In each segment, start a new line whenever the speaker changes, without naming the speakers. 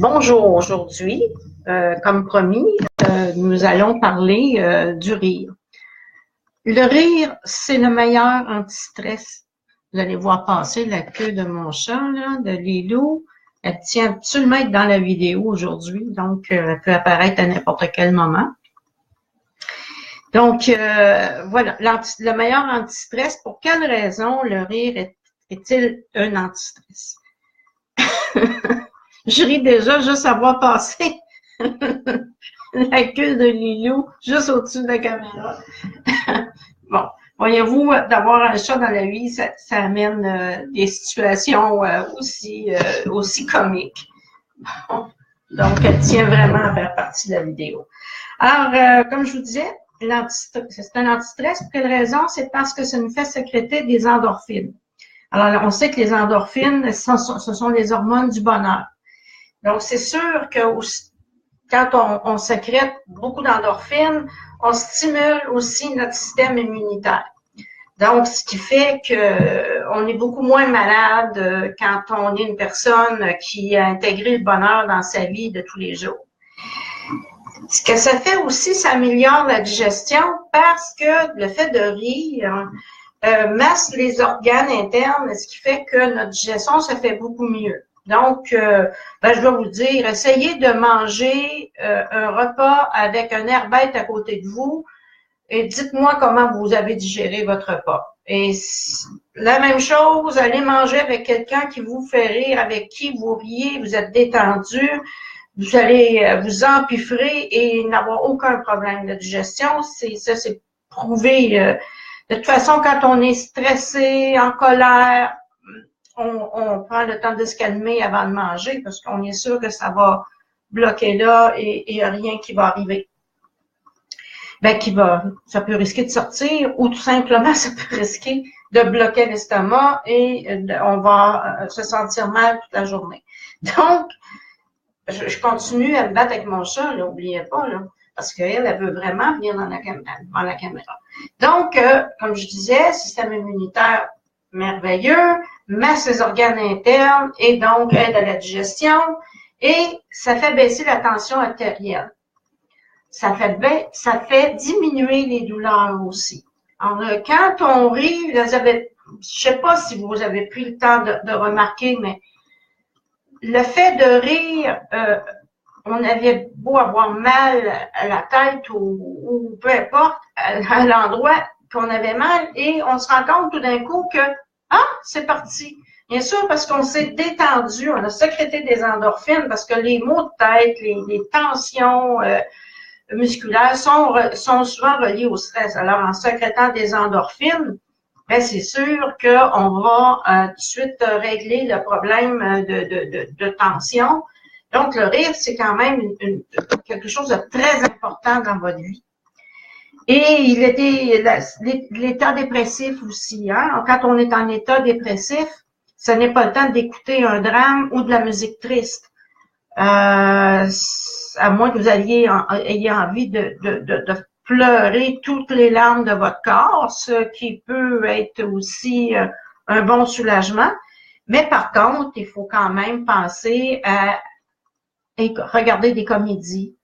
Bonjour, aujourd'hui, comme promis, nous allons parler du rire. Le rire, c'est le meilleur anti-stress. Vous allez voir passer la queue de mon chat, là, de Lilou. Elle tient absolument à être dans la vidéo aujourd'hui, donc elle peut apparaître à n'importe quel moment. Donc, voilà, le meilleur anti-stress. Pour quelle raison le rire est-il un anti-stress? Je ris déjà juste à voir passer la queue de Lilou juste au-dessus de la caméra. Bon, voyez-vous, d'avoir un chat dans la vie, ça amène des situations aussi comiques. Bon, donc, elle tient vraiment à faire partie de la vidéo. Alors, comme je vous disais, c'est un anti-stress. Pour quelle raison? C'est parce que ça nous fait sécréter des endorphines. Alors, on sait que les endorphines, ce sont les hormones du bonheur. Donc, c'est sûr que quand on sécrète beaucoup d'endorphines, on stimule aussi notre système immunitaire. Donc, ce qui fait qu'on est beaucoup moins malade quand on est une personne qui a intégré le bonheur dans sa vie de tous les jours. Ce que ça fait aussi, ça améliore la digestion parce que le fait de rire masse les organes internes, ce qui fait que notre digestion se fait beaucoup mieux. Donc, je dois vous dire, essayez de manger un repas avec un air bête à côté de vous et dites-moi comment vous avez digéré votre repas. Et la même chose, allez manger avec quelqu'un qui vous fait rire, avec qui vous riez, vous êtes détendu, vous allez vous empiffrer et n'avoir aucun problème de digestion. C'est prouvé. De toute façon, quand on est stressé, en colère, on prend le temps de se calmer avant de manger parce qu'on est sûr que ça va bloquer là et il n'y a rien qui va arriver. Ça peut risquer de sortir ou tout simplement ça peut risquer de bloquer l'estomac et on va se sentir mal toute la journée. Donc, je continue à me battre avec mon chat, là, n'oubliez pas, là, parce qu'elle, elle veut vraiment venir devant la caméra. Donc, comme je disais, système immunitaire merveilleux, masse les organes internes et donc aide à la digestion et ça fait baisser la tension artérielle. Ça fait diminuer les douleurs aussi. Alors, quand on rit, je sais pas si vous avez pris le temps de remarquer, mais le fait de rire, on avait beau avoir mal à la tête ou peu importe, à l'endroit qu'on avait mal, et on se rend compte tout d'un coup que, c'est parti. Bien sûr, parce qu'on s'est détendu, on a sécrété des endorphines, parce que les maux de tête, les tensions musculaires sont souvent reliées au stress. Alors, en sécrétant des endorphines, c'est sûr qu'on va tout de suite régler le problème de tension. Donc, le rire, c'est quand même quelque chose de très important dans votre vie. Et il était l'état dépressif aussi. Hein? Quand on est en état dépressif, ce n'est pas le temps d'écouter un drame ou de la musique triste. À moins que vous ayez envie de pleurer toutes les larmes de votre corps, ce qui peut être aussi un bon soulagement. Mais par contre, il faut quand même penser à regarder des comédies,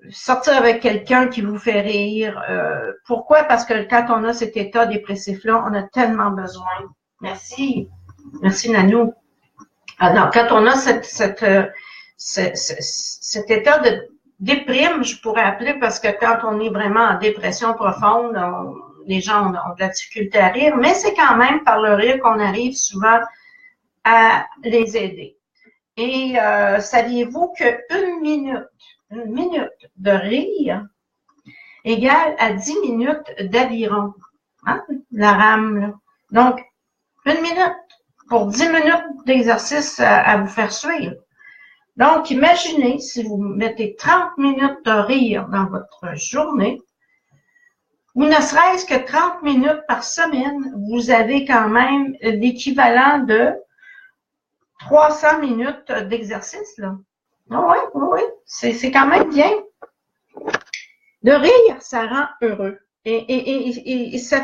sortir avec quelqu'un qui vous fait rire. Pourquoi? Parce que quand on a cet état dépressif-là, on a tellement besoin. Merci. Merci, Nanou. Alors, quand on a cet état de déprime, je pourrais appeler, parce que quand on est vraiment en dépression profonde, les gens ont de la difficulté à rire, mais c'est quand même par le rire qu'on arrive souvent à les aider. Et saviez-vous qu'une minute de rire égale à 10 minutes d'aviron? Hein? La rame, là. Donc, une minute pour 10 minutes d'exercice à vous faire suivre. Donc, imaginez si vous mettez 30 minutes de rire dans votre journée, ou ne serait-ce que 30 minutes par semaine, vous avez quand même l'équivalent de 300 minutes d'exercice, là. Oui, c'est quand même bien. De rire, ça rend heureux. Et ça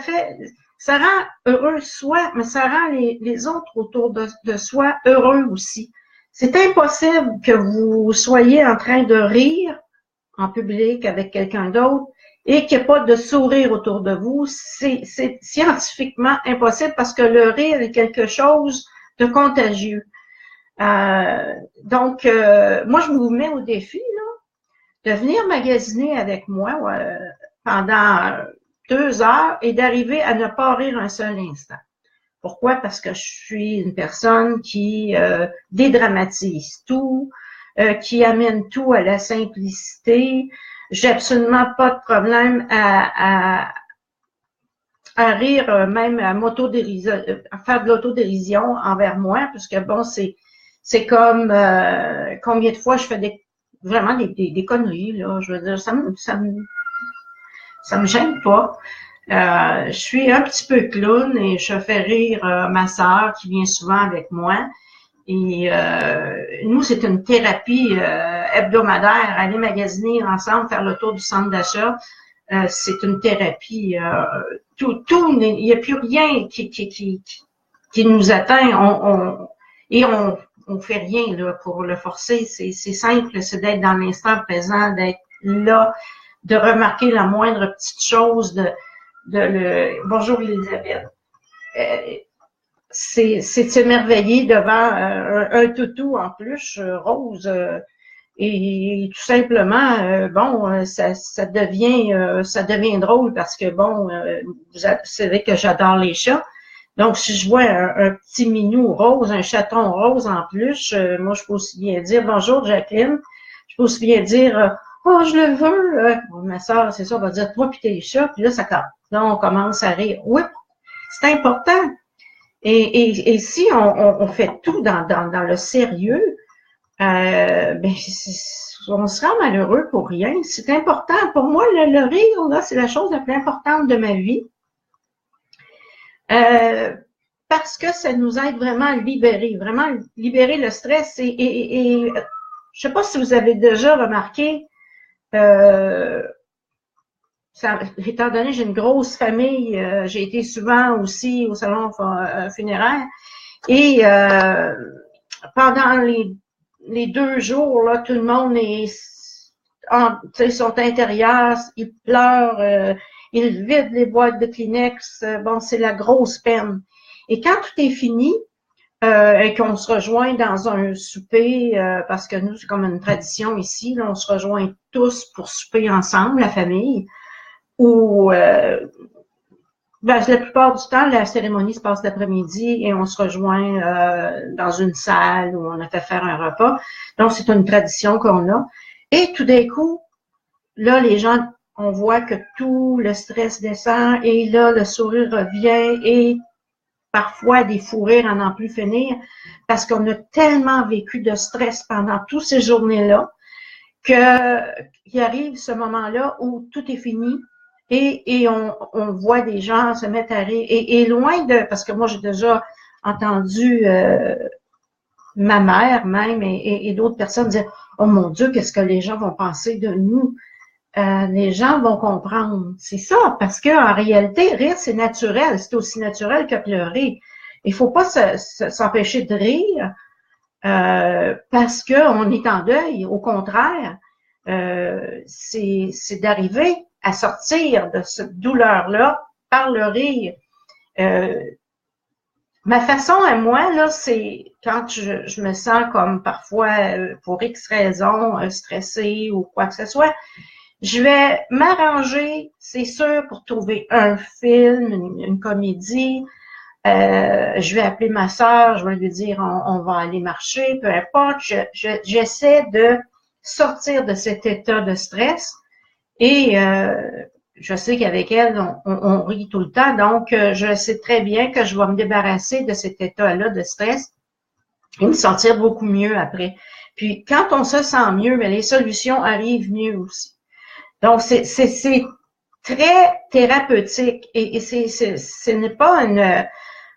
rend heureux soi, mais ça rend les autres autour de soi heureux aussi. C'est impossible que vous soyez en train de rire en public avec quelqu'un d'autre et qu'il n'y ait pas de sourire autour de vous. C'est scientifiquement impossible parce que le rire est quelque chose de contagieux. Donc, moi, je vous mets au défi là, de venir magasiner avec moi pendant 2 heures et d'arriver à ne pas rire un seul instant. Pourquoi? Parce que je suis une personne qui dédramatise tout, qui amène tout à la simplicité. J'ai absolument pas de problème à rire, même à m'autodérision, à faire de l'autodérision envers moi, parce que bon, c'est comme combien de fois je fais vraiment des conneries, là. Je veux dire, ça me gêne pas. Je suis un petit peu clown et je fais rire ma sœur qui vient souvent avec moi. Et nous, c'est une thérapie hebdomadaire. Aller magasiner ensemble, faire le tour du centre d'achat, c'est une thérapie. Il n'y a plus rien qui nous atteint. On fait rien là pour le forcer. C'est simple, c'est d'être dans l'instant présent, d'être là, de remarquer la moindre petite chose, bonjour Elisabeth. C'est s'émerveiller devant un toutou en peluche rose et tout simplement ça devient drôle parce que bon vous savez que j'adore les chats. Donc si je vois un petit minou rose, un chaton rose en peluche, moi je peux aussi bien dire bonjour Jacqueline, je peux aussi bien dire oh je le veux. Ma soeur c'est ça va dire toi puis tes chats, puis là ça calme. Là on commence à rire. Oui, c'est important. Et si on fait tout dans le sérieux, on sera malheureux pour rien. C'est important. Pour moi, le rire, là, c'est la chose la plus importante de ma vie. Parce que ça nous aide vraiment à libérer le stress. Et je sais pas si vous avez déjà remarqué, étant donné que j'ai une grosse famille, j'ai été souvent aussi au salon funéraire et pendant les 2 jours, là, tout le monde sont intérieurs, ils pleurent, ils vident les boîtes de Kleenex, bon, c'est la grosse peine. Et quand tout est fini, et qu'on se rejoint dans un souper, parce que nous, c'est comme une tradition ici, là, on se rejoint tous pour souper ensemble, la famille, ou la plupart du temps, la cérémonie se passe l'après-midi et on se rejoint dans une salle où on a fait faire un repas. Donc, c'est une tradition qu'on a. Et tout d'un coup, là, les gens, on voit que tout le stress descend et là, le sourire revient et parfois des fous rires à n'en plus finir parce qu'on a tellement vécu de stress pendant toutes ces journées-là qu'il arrive ce moment-là où tout est fini. Et on voit des gens se mettre à rire. Et loin parce que moi, j'ai déjà entendu ma mère même et d'autres personnes dire « Oh mon Dieu, qu'est-ce que les gens vont penser de nous? » Les gens vont comprendre. C'est ça, parce qu'en réalité, rire, c'est naturel. C'est aussi naturel que pleurer. Il faut pas s'empêcher de rire parce qu'on est en deuil. Au contraire, c'est d'arriver à sortir de cette douleur-là par le rire. Ma façon à moi, là, c'est quand je me sens comme parfois, pour X raisons, stressée ou quoi que ce soit, je vais m'arranger, c'est sûr, pour trouver un film, une comédie. Je vais appeler ma sœur, je vais lui dire on va aller marcher, peu importe. J'essaie de sortir de cet état de stress. Et je sais qu'avec elle, on rit tout le temps, donc je sais très bien que je vais me débarrasser de cet état-là de stress et me sentir beaucoup mieux après. Puis quand on se sent mieux, mais les solutions arrivent mieux aussi. Donc c'est très thérapeutique et ce n'est pas une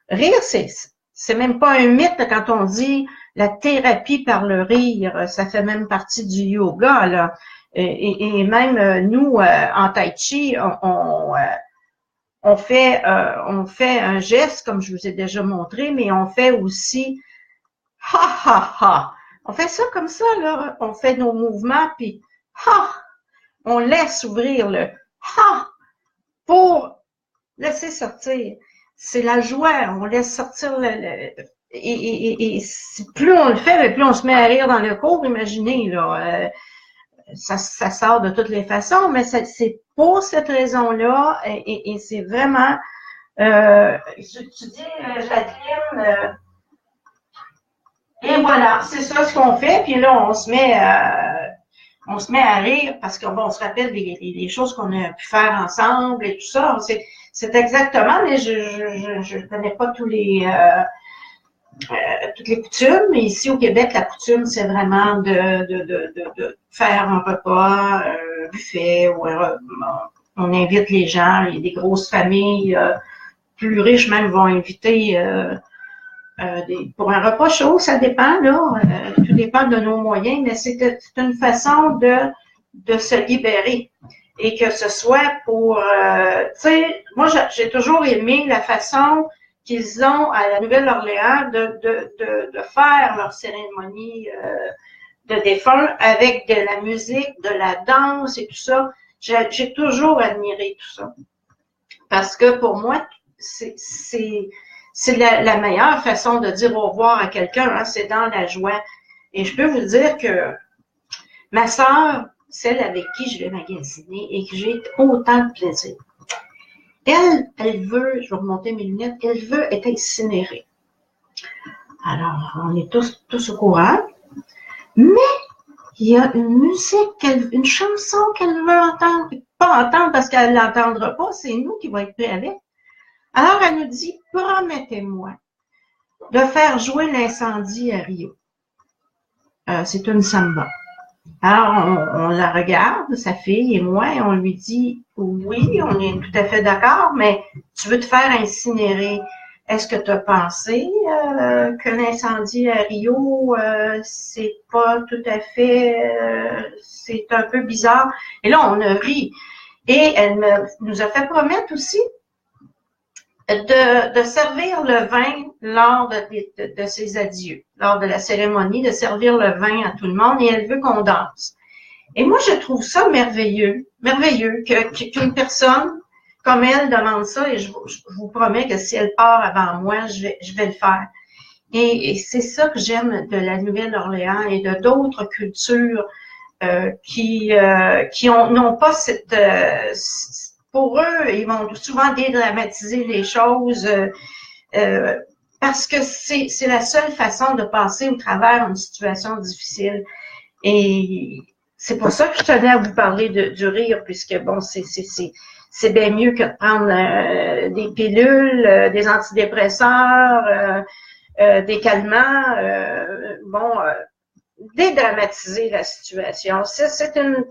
rire, c'est même pas un mythe quand on dit la thérapie par le rire, ça fait même partie du yoga là. Et même nous, en Tai Chi, on fait un geste, comme je vous ai déjà montré, mais on fait aussi ha ha ha. On fait ça comme ça, là. On fait nos mouvements, puis on laisse ouvrir le pour laisser sortir. C'est la joie. On laisse sortir et plus on le fait, plus on se met à rire dans le cours. Imaginez, là. Ça sort de toutes les façons, mais c'est pour cette raison-là, et c'est vraiment, tu dis, Jacqueline, et voilà, c'est ça ce qu'on fait, puis là, on se met à rire, parce qu'on on se rappelle des choses qu'on a pu faire ensemble et tout ça, c'est exactement, mais je connais pas toutes les coutumes, mais ici au Québec, la coutume, c'est vraiment de faire un repas, un buffet, ou on invite les gens, il y a des grosses familles, plus riches même vont inviter pour un repas chaud, ça dépend, là, tout dépend de nos moyens, mais c'est une façon de se libérer. Et que ce soit pour, tu sais, moi j'ai toujours aimé la façon qu'ils ont à la Nouvelle-Orléans de faire leur cérémonie de défunt avec de la musique, de la danse et tout ça. J'ai toujours admiré tout ça. Parce que pour moi, c'est la meilleure façon de dire au revoir à quelqu'un, hein, c'est dans la joie. Et je peux vous dire que ma sœur, celle avec qui je vais magasiner et que j'ai autant de plaisir, elle veut, je vais remonter mes lunettes, elle veut être incinérée. Alors, on est tous au courant, mais il y a une musique, une chanson qu'elle veut entendre, pas entendre parce qu'elle ne l'entendra pas, c'est nous qui va être prêts avec. Alors, elle nous dit, promettez-moi de faire jouer l'incendie à Rio. C'est une samba. Alors, on la regarde, sa fille et moi, et on lui dit, oui, on est tout à fait d'accord, mais tu veux te faire incinérer. Est-ce que tu as pensé que l'incendie à Rio, c'est pas tout à fait, c'est un peu bizarre. Et là, on a ri. Et elle nous a fait promettre aussi de servir le vin lors de ses adieux, lors de la cérémonie, de servir le vin à tout le monde, et elle veut qu'on danse. Et moi, je trouve ça merveilleux qu'une personne comme elle demande ça, et je vous promets que si elle part avant moi, je vais le faire. Et c'est ça que j'aime de la Nouvelle-Orléans et de d'autres cultures qui n'ont pas cette pour eux, ils vont souvent dédramatiser les choses parce que c'est la seule façon de passer au travers d'une situation difficile. Et c'est pour ça que je tenais à vous parler du rire, puisque bon, c'est bien mieux que de prendre des pilules, des antidépresseurs, des calmants. Dédramatiser la situation. C'est une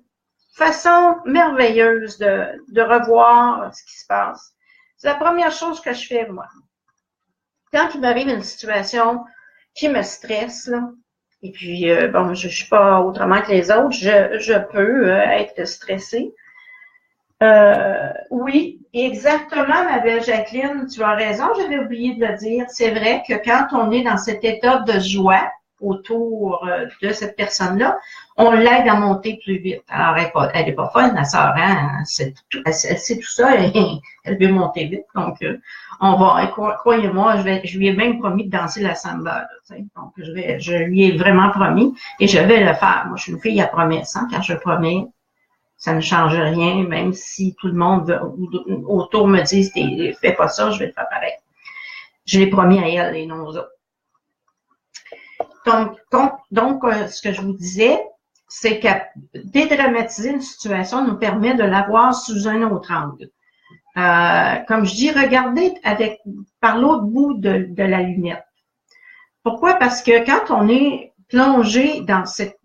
façon merveilleuse de revoir ce qui se passe. C'est la première chose que je fais, moi. Quand il m'arrive une situation qui me stresse, là, et puis, bon, je suis pas autrement que les autres, je peux être stressée. Oui, exactement, ma belle Jacqueline, tu as raison, j'avais oublié de le dire. C'est vrai que quand on est dans cet état de joie autour de cette personne-là, on l'aide à monter plus vite. Alors, elle est pas folle, ma sœur, hein? Elle sait tout ça, elle veut monter vite. Donc, on va, croyez-moi, je lui ai même promis de danser la samba. Là, donc, je lui ai vraiment promis et je vais le faire. Moi, je suis une fille à promesse. Hein? Quand je promets, ça ne change rien, même si tout le monde autour me dit « fais pas ça, je vais le faire pareil ». Je l'ai promis à elle et non aux autres. Donc, ce que je vous disais, c'est que dédramatiser une situation nous permet de la voir sous un autre angle. Comme je dis, regardez par l'autre bout de la lunette. Pourquoi? Parce que quand on est plongé dans cet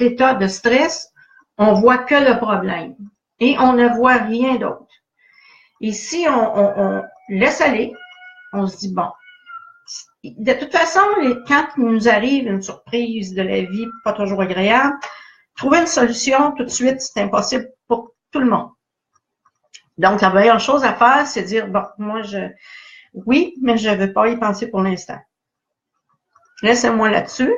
état de stress, on voit que le problème et on ne voit rien d'autre. Et si on laisse aller, on se dit, bon, de toute façon, quand il nous arrive une surprise de la vie pas toujours agréable, trouver une solution tout de suite, c'est impossible pour tout le monde. Donc, la meilleure chose à faire, c'est dire, bon, moi, oui, mais je ne veux pas y penser pour l'instant. Laissez-moi là-dessus.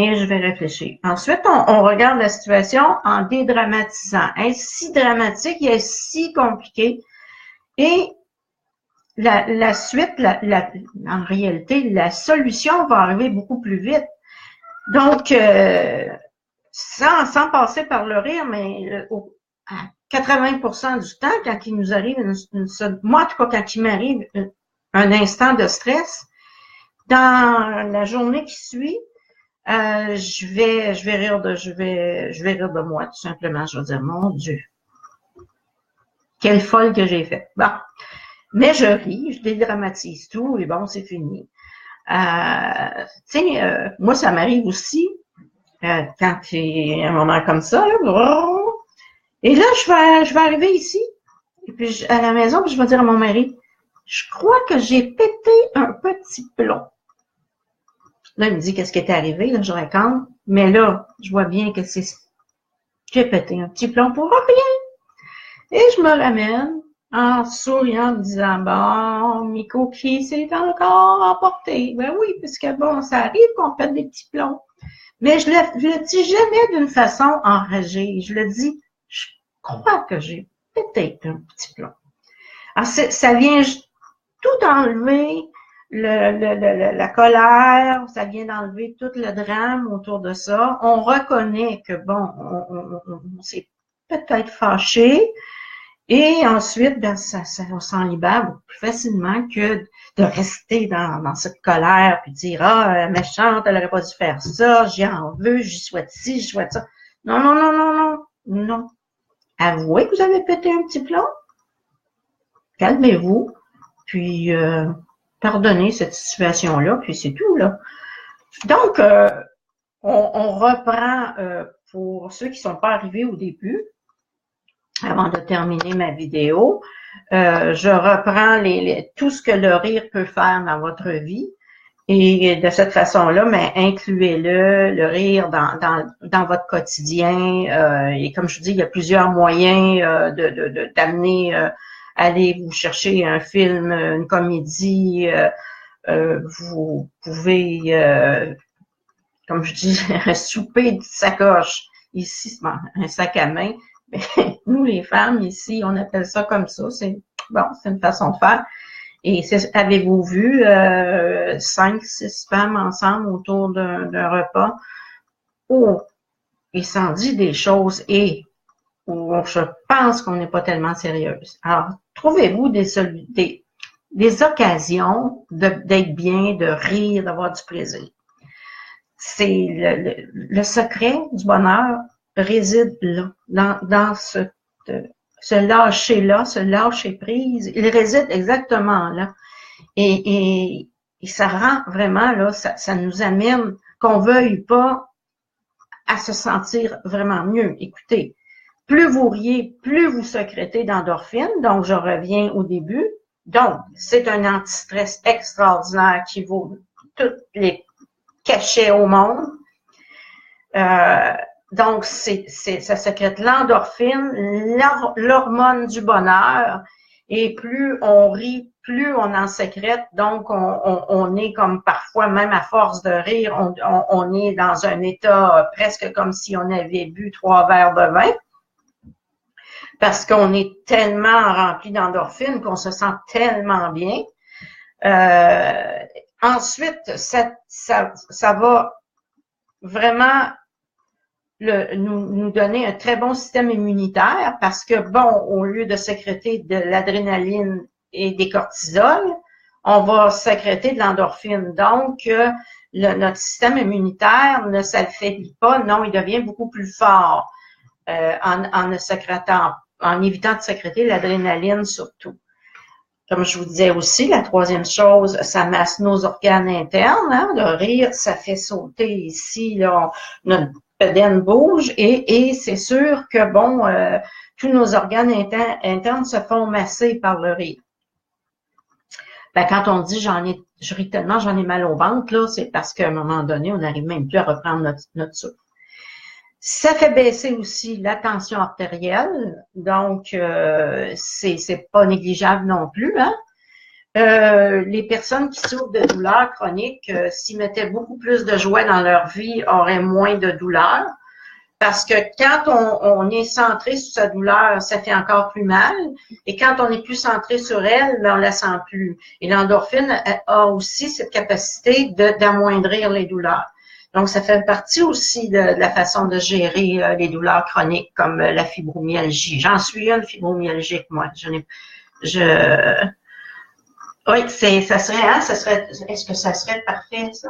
et je vais réfléchir. Ensuite, on regarde la situation en dédramatisant. Est-ce si dramatique, est-ce si compliqué? Et la suite, en réalité, la solution va arriver beaucoup plus vite. Donc, sans passer par le rire, mais à 80% du temps, quand il nous arrive moi, en tout cas, quand il m'arrive un instant de stress, dans la journée qui suit, je vais rire de moi, tout simplement. Je vais dire, mon Dieu, quelle folle que j'ai faite. Bon. Mais je ris, je dédramatise tout, et bon, c'est fini. Moi, ça m'arrive aussi, quand il y a un moment comme ça, là, et là, je vais arriver ici, et puis à la maison, puis je vais dire à mon mari, je crois que j'ai pété un petit plomb. Là, il me dit qu'est-ce qui était arrivé, là, je raconte, mais là, je vois bien que j'ai pété un petit plomb pour rien. Et je me ramène en souriant, en disant, bon, mes coquilles, c'est encore emporté. Ben oui, puisque bon, ça arrive qu'on pète des petits plombs. Mais je le dis jamais d'une façon enragée. Je le dis, je crois que j'ai pété un petit plomb. Alors, ça vient tout enlever, la colère, ça vient d'enlever tout le drame autour de ça. On reconnaît que, bon, on s'est peut-être fâché, et ensuite, ben, on s'en libère beaucoup plus facilement que de rester dans cette colère, puis dire, ah, méchante, elle aurait pas dû faire ça, j'y en veux, j'y souhaite ci, j'y souhaite ça. Non, non, non, non, non, non. Avouez que vous avez pété un petit plomb. Calmez-vous, puis pardonnez cette situation-là, puis c'est tout, là. Donc, on reprend pour ceux qui sont pas arrivés au début, avant de terminer ma vidéo. Je reprends tout ce que le rire peut faire dans votre vie. Et de cette façon-là, mais incluez-le, le rire dans votre quotidien. Et comme je vous dis, il y a plusieurs moyens d'amener, aller vous chercher un film, une comédie. Vous pouvez, comme je dis, un souper de sacoche. Ici, bon, un sac à main. Nous, les femmes, ici, on appelle ça comme ça. C'est bon, c'est une façon de faire. Et avez-vous vu 5, 6 femmes ensemble autour d'un repas où il s'en dit des choses et où je pense qu'on n'est pas tellement sérieuse. Alors, trouvez-vous des occasions d'être bien, de rire, d'avoir du plaisir. C'est le secret du bonheur réside là, dans ce lâcher-là, ce lâcher-prise, il réside exactement là. Et ça rend vraiment, là, ça nous amène, qu'on veuille pas, à se sentir vraiment mieux. Écoutez, plus vous riez, plus vous sécrétez d'endorphines, donc je reviens au début. Donc, c'est un antistress extraordinaire qui vaut tous les cachets au monde. Donc, ça sécrète l'endorphine, l'hormone du bonheur, et plus on rit, plus on en sécrète. Donc, on est comme parfois, même à force de rire, on est dans un état presque comme si on avait bu 3 verres de vin, parce qu'on est tellement rempli d'endorphine qu'on se sent tellement bien. Ensuite, ça va vraiment nous donner un très bon système immunitaire parce que, bon, au lieu de sécréter de l'adrénaline et des cortisols, on va sécréter de l'endorphine. Donc, notre système immunitaire ne s'affaiblit pas, non, il devient beaucoup plus fort en évitant de sécréter l'adrénaline surtout. Comme je vous disais aussi, la troisième chose, ça masse nos organes internes. Hein, le rire, ça fait sauter ici, là, notre bedaine bouge et c'est sûr que, bon, tous nos organes internes se font masser par le rire. Ben, quand on dit je ris tellement, j'en ai mal au ventre, là, c'est parce qu'à un moment donné, on n'arrive même plus à reprendre notre souffle. Ça fait baisser aussi la tension artérielle, donc c'est pas négligeable non plus, hein. Les personnes qui souffrent de douleurs chroniques, s'ils mettaient beaucoup plus de joie dans leur vie, auraient moins de douleurs. Parce que quand on est centré sur sa douleur, ça fait encore plus mal. Et quand on est plus centré sur elle, ben, on la sent plus. Et l'endorphine a aussi cette capacité d'amoindrir les douleurs. Donc, ça fait partie aussi de la façon de gérer les douleurs chroniques, comme la fibromyalgie. J'en suis une fibromyalgique, moi. Oui, ça serait, est-ce que ça serait parfait, ça?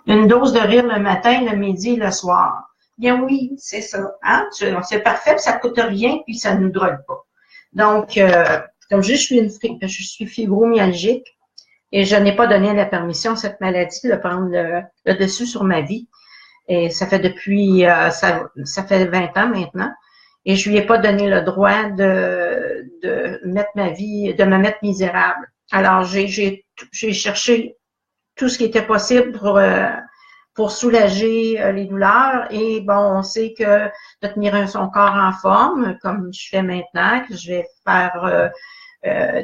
Une dose de rire le matin, le midi, le soir. Bien oui, c'est ça. Hein? C'est parfait, ça coûte rien, puis ça ne nous drogue pas. Donc, comme je suis fibromyalgique et je n'ai pas donné la permission à cette maladie de prendre le dessus sur ma vie. Et ça fait depuis, ça fait 20 ans maintenant. Et je lui ai pas donné le droit de mettre ma vie, de me mettre misérable. Alors, j'ai cherché tout ce qui était possible pour soulager les douleurs. Et bon, on sait que de tenir son corps en forme, comme je fais maintenant, que je vais faire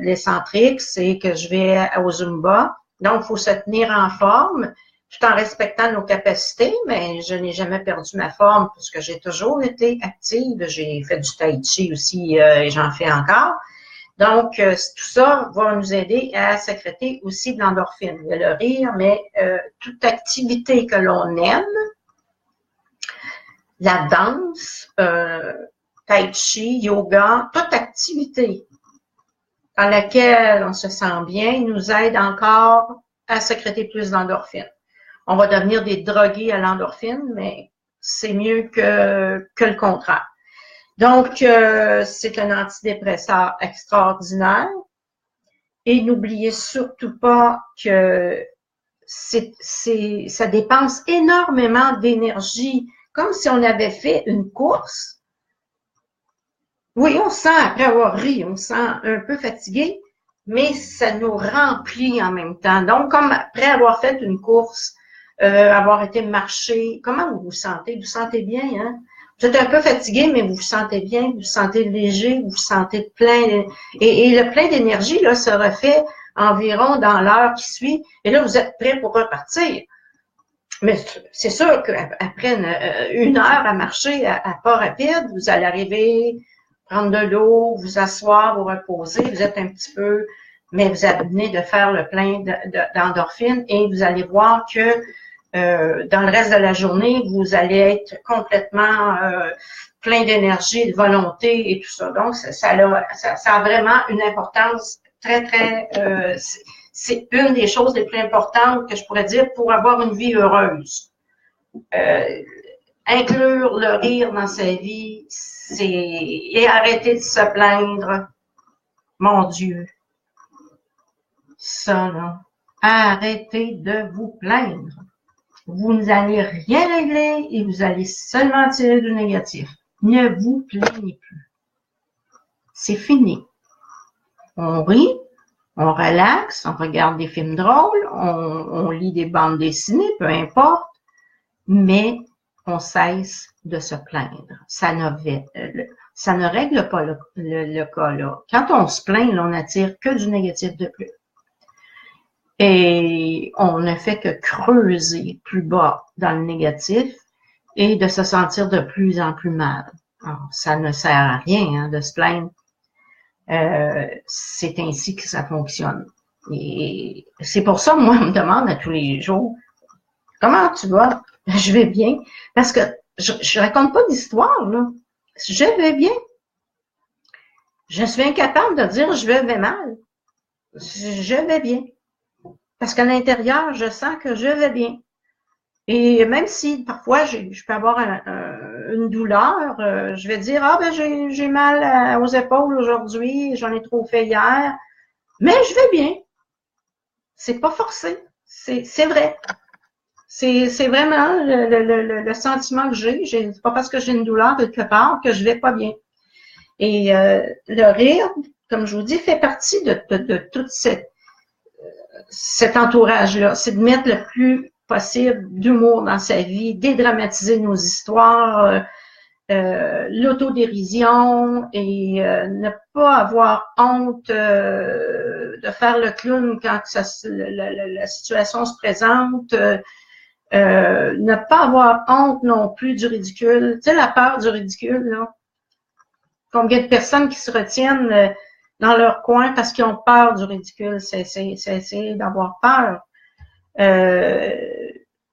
l'excentrique, c'est que je vais au Zumba. Donc, il faut se tenir en forme, tout en respectant nos capacités, mais je n'ai jamais perdu ma forme parce que j'ai toujours été active. J'ai fait du tai chi aussi et j'en fais encore. Donc, tout ça va nous aider à sécréter aussi de l'endorphine. Il y a le rire, mais toute activité que l'on aime, la danse, tai chi, yoga, toute activité dans laquelle on se sent bien nous aide encore à sécréter plus d'endorphine. On va devenir des drogués à l'endorphine, mais c'est mieux que le contraire. Donc, c'est un antidépresseur extraordinaire. Et n'oubliez surtout pas que ça dépense énormément d'énergie, comme si on avait fait une course. Oui, on sent, après avoir ri, on sent un peu fatigué, mais ça nous remplit en même temps. Donc, comme après avoir fait une course, avoir été marcher, comment vous vous sentez? Vous vous sentez bien, hein? Vous êtes un peu fatigué, mais vous vous sentez bien, vous vous sentez léger, vous vous sentez plein. Et le plein d'énergie, là, se refait environ dans l'heure qui suit. Et là, vous êtes prêt pour repartir. Mais c'est sûr qu'après une heure à marcher à pas rapide, vous allez arriver, prendre de l'eau, vous asseoir, vous reposer, vous êtes un petit peu, mais vous venez de faire le plein d'endorphine et vous allez voir que dans le reste de la journée, vous allez être complètement plein d'énergie, de volonté et tout ça. Donc, ça a vraiment une importance très, très... c'est une des choses les plus importantes que je pourrais dire pour avoir une vie heureuse. Inclure le rire dans sa vie, et arrêter de se plaindre. Mon Dieu. Ça, là. Arrêtez de vous plaindre. Vous n'allez rien régler et vous allez seulement tirer du négatif. Ne vous plaignez plus. C'est fini. On rit, on relaxe, on regarde des films drôles, on lit des bandes dessinées, peu importe, mais on cesse de se plaindre. Ça ne règle pas le cas là. Quand on se plaint, là, on n'attire que du négatif de plus. Et on ne fait que creuser plus bas dans le négatif et de se sentir de plus en plus mal. Alors, ça ne sert à rien de se plaindre. C'est ainsi que ça fonctionne. Et c'est pour ça, moi, on me demande à tous les jours, comment tu vas? Je vais bien. Parce que je raconte pas d'histoire, là. Je vais bien. Je suis incapable de dire je vais mal. Je vais bien. Parce qu'à l'intérieur, je sens que je vais bien. Et même si parfois je peux avoir une douleur, je vais dire ah ben j'ai mal aux épaules aujourd'hui, j'en ai trop fait hier, mais je vais bien. C'est pas forcé, c'est vrai. C'est vraiment le sentiment que j'ai. C'est pas parce que j'ai une douleur quelque part que je vais pas bien. Et le rire, comme je vous dis, fait partie de toute cet entourage-là. C'est de mettre le plus possible d'humour dans sa vie, dédramatiser nos histoires, l'autodérision et ne pas avoir honte de faire le clown quand la situation se présente. Ne pas avoir honte non plus du ridicule. Tu sais, la peur du ridicule, là. Combien de personnes qui se retiennent dans leur coin parce qu'ils ont peur du ridicule. C'est d'avoir peur.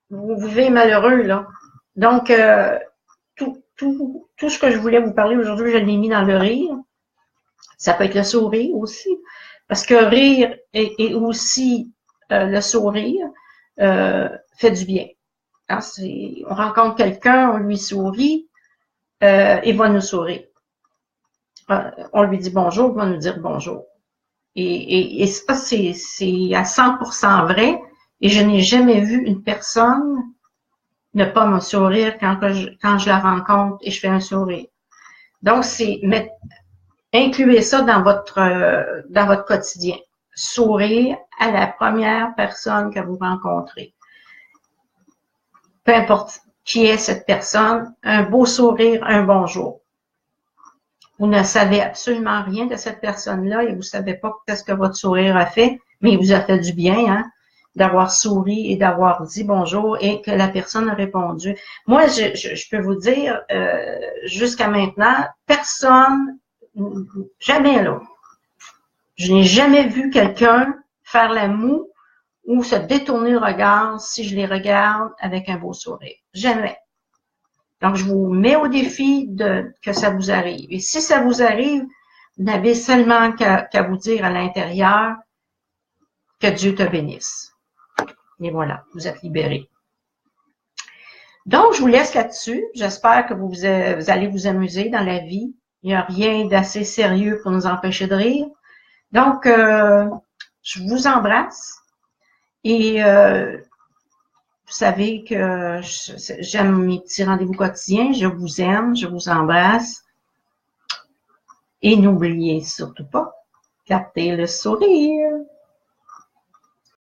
Vous vivez malheureux, là. Donc, tout ce que je voulais vous parler aujourd'hui, je l'ai mis dans le rire. Ça peut être le sourire aussi. Parce que rire et aussi le sourire fait du bien. Hein, on rencontre quelqu'un, on lui sourit, il va nous sourire. On lui dit bonjour, il va nous dire bonjour. Et ça, c'est à 100% vrai. Et je n'ai jamais vu une personne ne pas me sourire quand je la rencontre et je fais un sourire. Donc, incluez ça dans votre quotidien. Sourire à la première personne que vous rencontrez. Peu importe qui est cette personne, un beau sourire, un bonjour. Vous ne savez absolument rien de cette personne-là et vous ne savez pas qu'est-ce que votre sourire a fait, mais il vous a fait du bien, hein, d'avoir souri et d'avoir dit bonjour et que la personne a répondu. Moi, je peux vous dire, jusqu'à maintenant, personne, jamais là, je n'ai jamais vu quelqu'un faire la moue ou se détourner le regard si je les regarde avec un beau sourire. Jamais. Donc, je vous mets au défi que ça vous arrive. Et si ça vous arrive, vous n'avez seulement qu'à vous dire à l'intérieur que Dieu te bénisse. Et voilà, vous êtes libérés. Donc, je vous laisse là-dessus. J'espère que vous allez vous amuser dans la vie. Il n'y a rien d'assez sérieux pour nous empêcher de rire. Donc, je vous embrasse. Et vous savez que j'aime mes petits rendez-vous quotidiens. Je vous aime, je vous embrasse. Et n'oubliez surtout pas, gardez le sourire.